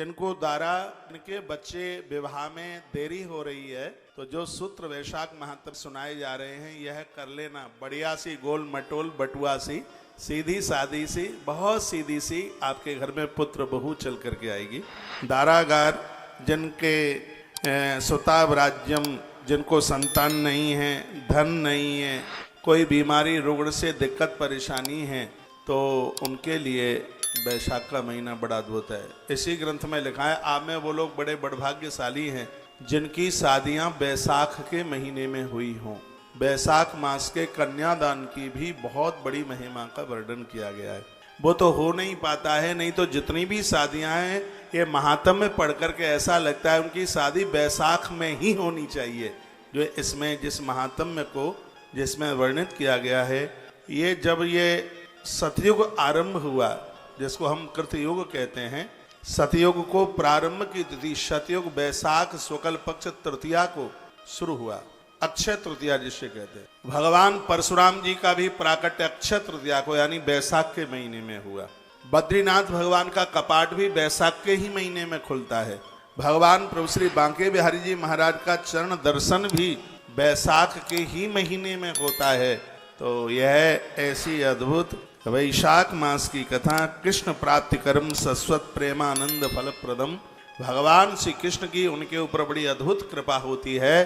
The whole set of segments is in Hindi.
जिनको द्वारा इनके बच्चे विवाह में देरी हो रही है, तो जो सूत्र वैशाख महात्म सुनाए जा रहे हैं यह कर लेना। बढ़िया सी गोल मटोल बटुआ सी सीधी सादी सी बहुत सीधी सी आपके घर में पुत्र बहू चल करके आएगी। दारागार जिनके सुताब राज्यम, जिनको संतान नहीं है, धन नहीं है, कोई बीमारी रोग से दिक्कत परेशानी है, तो उनके लिए वैशाख का महीना बड़ा अद्भुत है। इसी ग्रंथ में लिखा है, आप में वो लोग बड़े बड़भाग्यशाली हैं जिनकी शादियां बैसाख के महीने में हुई हों। बैसाख मास के कन्यादान की भी बहुत बड़ी महिमा का वर्णन किया गया है। वो तो हो नहीं पाता है, नहीं तो जितनी भी शादियां हैं ये महात्म में पढ़ करके ऐसा लगता है उनकी शादी बैसाख में ही होनी चाहिए। जो इसमें जिस महात्म्य को जिसमें वर्णित किया गया है, ये जब ये सतयुग आरंभ हुआ, जिसको हम कृतयुग कहते हैं, सतयुग को प्रारंभ की तिथि सतयुग बैसाख शुक्ल पक्ष तृतीया को शुरू हुआ। अक्षय तृतीया जिसे कहते हैं। भगवान परशुराम जी का भी प्राकट्य अक्षय तृतीया को यानी बैसाख के महीने में हुआ। बद्रीनाथ भगवान का कपाट भी बैसाख के ही महीने में खुलता है। भगवान प्रभु श्री बांके बिहारी जी महाराज का चरण दर्शन भी बैसाख के ही महीने में होता है। तो यह ऐसी अद्भुत वैशाख मास की कथा, कृष्ण प्राप्ति कर्म सस्वत प्रेमानंद फल प्रदम। भगवान श्री कृष्ण की उनके ऊपर बड़ी अद्भुत कृपा होती है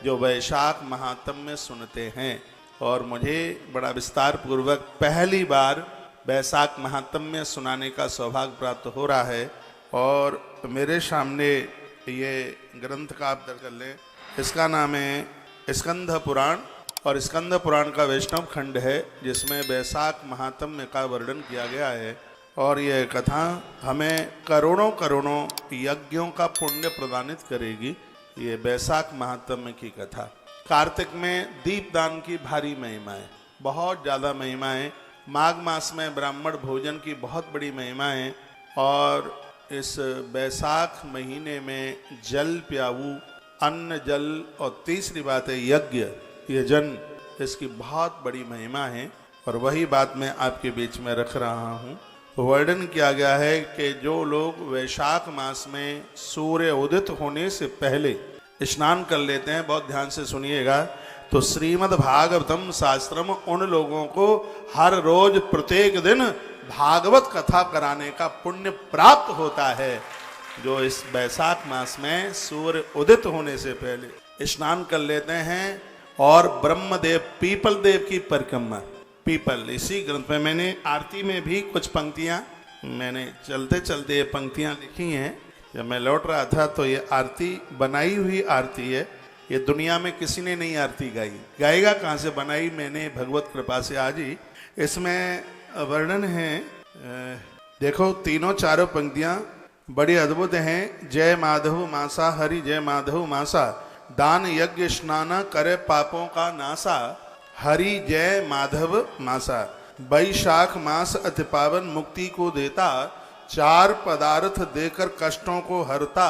जो वैशाख महात्म में सुनते हैं। और मुझे बड़ा विस्तार पूर्वक पहली बार वैशाख महात्म में सुनाने का सौभाग्य प्राप्त हो रहा है। और मेरे सामने ये ग्रंथ का आप दर्ज कर लें, इसका नाम है स्कंद पुराण, और स्कंद पुराण का वैष्णव खंड है जिसमें वैशाख महात्म्य का वर्णन किया गया है। और यह कथा हमें करोड़ों करोड़ों यज्ञों का पुण्य प्रदानित करेगी। ये वैशाख महात्म्य की कथा। कार्तिक में दीपदान की भारी महिमा है, बहुत ज़्यादा महिमा है। माघ मास में ब्राह्मण भोजन की बहुत बड़ी महिमा है। और इस वैशाख महीने में जल प्याऊ, अन्न जल, और तीसरी बात है यज्ञ यजन, इसकी बहुत बड़ी महिमा है। और वही बात मैं आपके बीच में रख रहा हूँ। वर्णन किया गया है कि जो लोग वैशाख मास में सूर्य उदित होने से पहले स्नान कर लेते हैं, बहुत ध्यान से सुनिएगा, तो श्रीमद् भागवतम शास्त्रम उन लोगों को हर रोज प्रत्येक दिन भागवत कथा कराने का पुण्य प्राप्त होता है। जो इस वैशाख मास में सूर्य उदित होने से पहले स्नान कर लेते हैं। और ब्रह्मदेव पीपल देव की परिक्रमा, पीपल, इसी ग्रंथ में मैंने आरती में भी कुछ पंक्तियां मैंने चलते चलते ये पंक्तियां लिखी हैं। जब मैं लौट रहा था तो ये आरती बनाई हुई आरती है। ये दुनिया में किसी ने नहीं आरती गाई, गाएगा कहाँ से? बनाई मैंने भगवत कृपा से आज ही। इसमें वर्णन है, देखो तीनों चारों पंक्तियां बड़ी अद्भुत हैं। जय माधव मासा हरि जय माधव मासा, दान यज्ञ स्नान करे पापों का नासा, हरि जय माधव मासा। वैशाख मास अति पावन मुक्ति को देता, चार पदार्थ देकर कष्टों को हरता,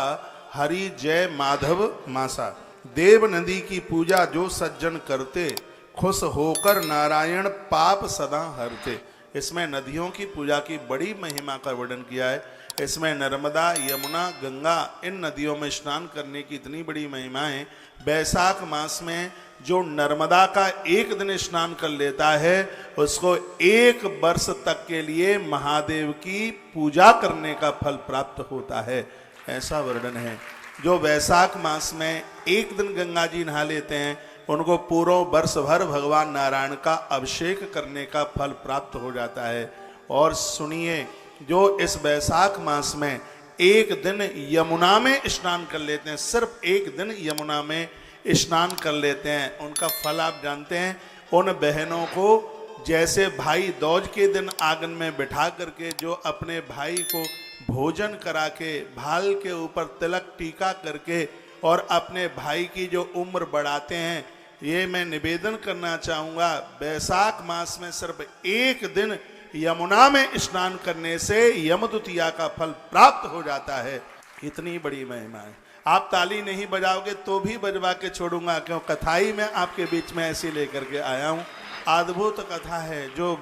हरि जय माधव मासा। देव नदी की पूजा जो सज्जन करते, खुश होकर नारायण पाप सदा हरते। इसमें नदियों की पूजा की बड़ी महिमा का वर्णन किया है। इसमें नर्मदा, यमुना, गंगा, इन नदियों में स्नान करने की इतनी बड़ी महिमा है। वैशाख मास में जो नर्मदा का एक दिन स्नान कर लेता है उसको एक वर्ष तक के लिए महादेव की पूजा करने का फल प्राप्त होता है, ऐसा वर्णन है। जो वैशाख मास में एक दिन गंगा जी नहा लेते हैं उनको पूरा वर्ष भर भगवान नारायण का अभिषेक करने का फल प्राप्त हो जाता है। और सुनिए, जो इस वैशाख मास में एक दिन यमुना में स्नान कर लेते हैं, सिर्फ एक दिन यमुना में स्नान कर लेते हैं, उनका फल आप जानते हैं। उन बहनों को जैसे भाई दौज के दिन आंगन में बिठा करके जो अपने भाई को भोजन करा के, भाल के ऊपर तिलक टीका करके और अपने भाई की जो उम्र बढ़ाते हैं, ये मैं निवेदन करना चाहूँगा। वैशाख मास में सिर्फ एक दिन यमुना में स्नान करने से यमद्वितीया का फल प्राप्त हो जाता है। इतनी बड़ी महिमा है। आप ताली नहीं बजाओगे तो भी बजवा के छोड़ूंगा, क्यों कथाई में आपके बीच में ऐसी लेकर के आया हूँ। अद्भुत कथा है। जो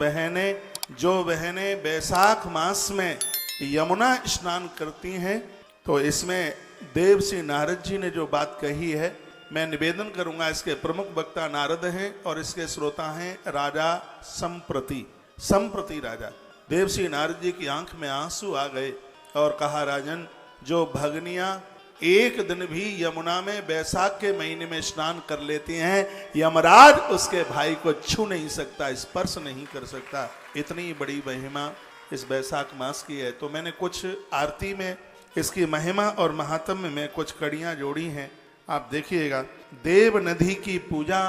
बहनें वैशाख मास में यमुना स्नान करती हैं तो इसमें देवर्षि नारद जी ने जो बात कही है, मैं निवेदन करूंगा, इसके प्रमुख वक्ता नारद हैं और इसके श्रोता हैं राजा संप्रति राजा। देवर्षि नारद जी की आंख में आंसू आ गए और कहा, राजन, जो भगनियां एक दिन भी यमुना में बैसाख के महीने में स्नान कर लेती हैं, यमराज उसके भाई को छू नहीं सकता, स्पर्श नहीं कर सकता। इतनी बड़ी महिमा इस बैसाख मास की है। तो मैंने कुछ आरती में इसकी महिमा और महात्म्य में कुछ कड़ियां जोड़ी हैं, आप देखिएगा। देव नदी की पूजा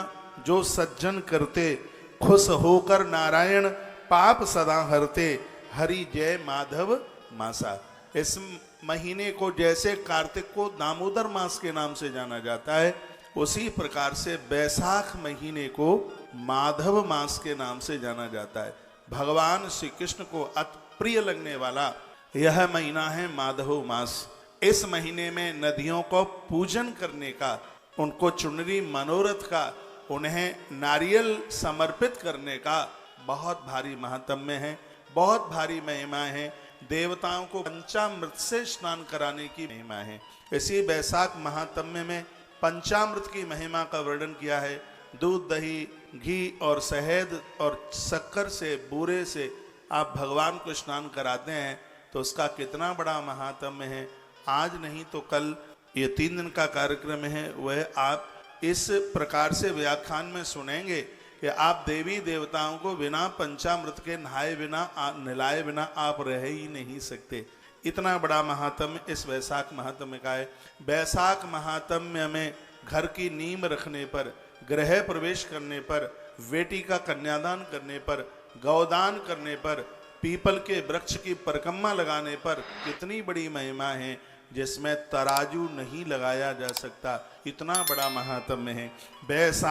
जो सज्जन करते, खुश होकर नारायण पाप सदा हरते, हरि जय माधव मासा। इस महीने को जैसे कार्तिक को दामोदर मास के नाम से जाना जाता है, उसी प्रकार से बैसाख महीने को माधव मास के नाम से जाना जाता है। भगवान श्री कृष्ण को अति प्रिय लगने वाला यह महीना है माधव मास। इस महीने में नदियों को पूजन करने का, उनको चुनरी मनोरथ का, उन्हें नारियल समर्पित करने का बहुत भारी महात्म्य है, बहुत भारी महिमा है। देवताओं को पंचामृत से स्नान कराने की महिमा है। इसी बैसाख महात्म्य में पंचामृत की महिमा का वर्णन किया है। दूध, दही, घी और शहद और शक्कर से, बूरे से आप भगवान को स्नान कराते हैं तो उसका कितना बड़ा महात्म्य है। आज नहीं तो कल ये 3 दिन का कार्यक्रम है, वह आप इस प्रकार से व्याख्यान में सुनेंगे कि आप देवी देवताओं को बिना पंचामृत के नहाए बिना, नहलाए बिना आप रह ही नहीं सकते। इतना बड़ा महात्म्य इस वैशाख महात्म्य का है। वैशाख महात्म्य में घर की नींव रखने पर, गृह प्रवेश करने पर, बेटी का कन्यादान करने पर, गौदान करने पर, पीपल के वृक्ष की परिक्रमा लगाने पर कितनी बड़ी महिमा है, जिसमें तराजू नहीं लगाया जा सकता। इतना बड़ा महात्म्य है। वैशाख